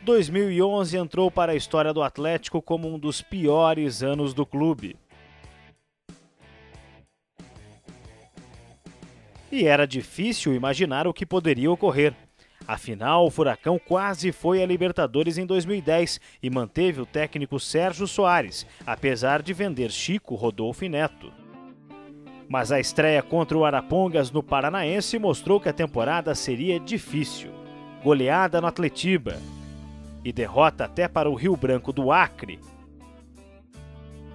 2011 entrou para a história do Atlético como um dos piores anos do clube. E era difícil imaginar o que poderia ocorrer. Afinal, o Furacão quase foi a Libertadores em 2010 e manteve o técnico Sérgio Soares, apesar de vender Chico, Rodolfo e Neto. Mas a estreia contra o Arapongas no Paranaense mostrou que a temporada seria difícil. Goleada no Atletiba e derrota até para o Rio Branco do Acre.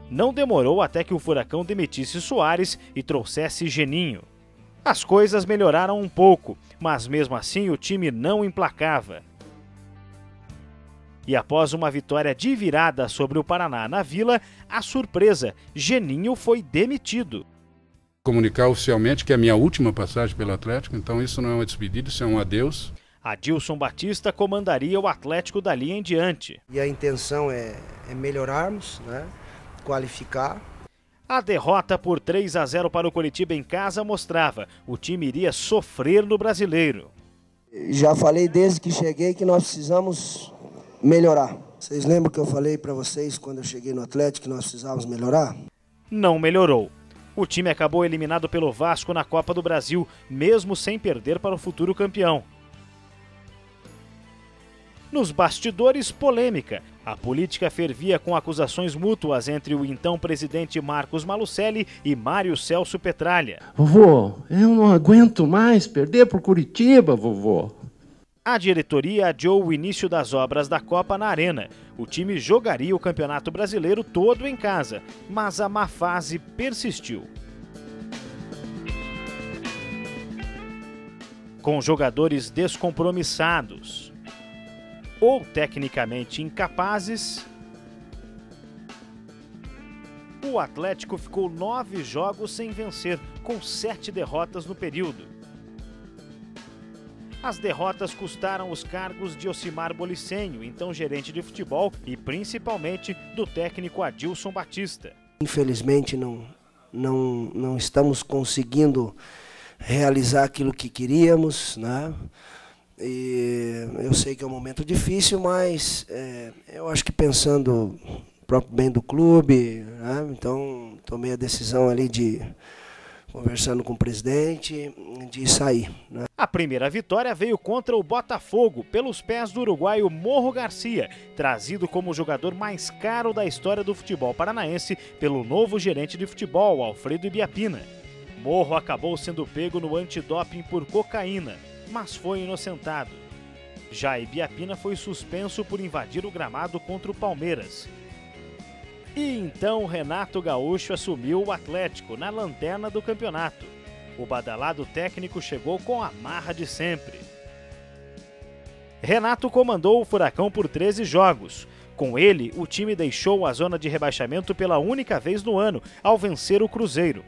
Não demorou até que o Furacão demitisse Soares e trouxesse Geninho. As coisas melhoraram um pouco, mas mesmo assim o time não emplacava. E após uma vitória de virada sobre o Paraná na Vila, a surpresa, Geninho foi demitido. Comunicar oficialmente que é a minha última passagem pelo Atlético, então isso não é uma despedida, isso é um adeus. Adilson Batista comandaria o Atlético dali em diante. E a intenção é melhorarmos, né? Qualificar. A derrota por 3-0 para o Coritiba em casa mostrava o time iria sofrer no Brasileiro. Já falei desde que cheguei que nós precisamos melhorar. Vocês lembram que eu falei para vocês quando eu cheguei no Atlético que nós precisávamos melhorar? Não melhorou. O time acabou eliminado pelo Vasco na Copa do Brasil, mesmo sem perder para o futuro campeão. Nos bastidores, polêmica. A política fervia com acusações mútuas entre o então presidente Marcos Malucelli e Mário Celso Petralha. Vovô, eu não aguento mais perder por Curitiba, vovô. A diretoria adiou o início das obras da Copa na Arena. O time jogaria o Campeonato Brasileiro todo em casa, mas a má fase persistiu. Com jogadores descompromissados ou tecnicamente incapazes, o Atlético ficou 9 jogos sem vencer, com 7 derrotas no período. As derrotas custaram os cargos de Ocimar Bolicenho, então gerente de futebol, e principalmente do técnico Adilson Batista. Infelizmente não estamos conseguindo realizar aquilo que queríamos, né? E eu sei que é um momento difícil, mas eu acho que pensando no próprio bem do clube, né? Então tomei a decisão ali conversando com o presidente, de sair, né? A primeira vitória veio contra o Botafogo, pelos pés do uruguaio Morro Garcia, trazido como o jogador mais caro da história do futebol paranaense pelo novo gerente de futebol, Alfredo Ibiapina. Morro acabou sendo pego no antidoping por cocaína, mas foi inocentado. Já Ibiapina foi suspenso por invadir o gramado contra o Palmeiras. E então Renato Gaúcho assumiu o Atlético na lanterna do campeonato. O badalado técnico chegou com a marra de sempre. Renato comandou o Furacão por 13 jogos. Com ele, o time deixou a zona de rebaixamento pela única vez no ano, ao vencer o Cruzeiro.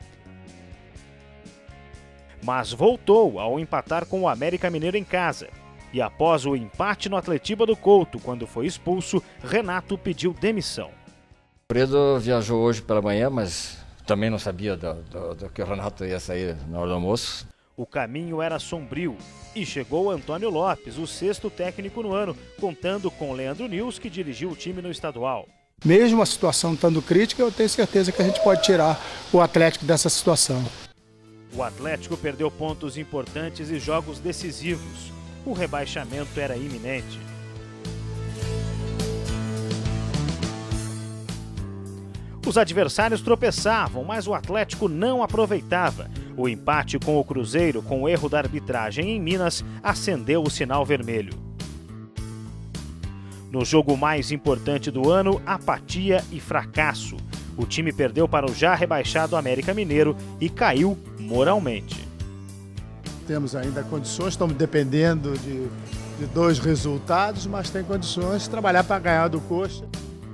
Mas voltou ao empatar com o América Mineiro em casa. E após o empate no Atletiba do Couto, quando foi expulso, Renato pediu demissão. O Fredo viajou hoje pela manhã, mas também não sabia do que o Renato ia sair na hora do almoço. O caminho era sombrio e chegou Antônio Lopes, o 6º técnico no ano, contando com Leandro Nils, que dirigiu o time no estadual. Mesmo a situação estando crítica, eu tenho certeza que a gente pode tirar o Atlético dessa situação. O Atlético perdeu pontos importantes e jogos decisivos. O rebaixamento era iminente. Os adversários tropeçavam, mas o Atlético não aproveitava. O empate com o Cruzeiro, com o erro da arbitragem em Minas, acendeu o sinal vermelho. No jogo mais importante do ano, apatia e fracasso. O time perdeu para o já rebaixado América Mineiro e caiu moralmente. Temos ainda condições, estamos dependendo de 2 resultados, mas tem condições de trabalhar para ganhar do Coxa.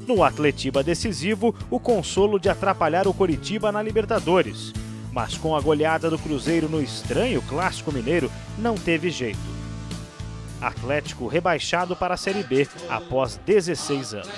No Atletiba decisivo, o consolo de atrapalhar o Coritiba na Libertadores. Mas com a goleada do Cruzeiro no estranho Clássico Mineiro, não teve jeito. Atlético rebaixado para a Série B após 16 anos.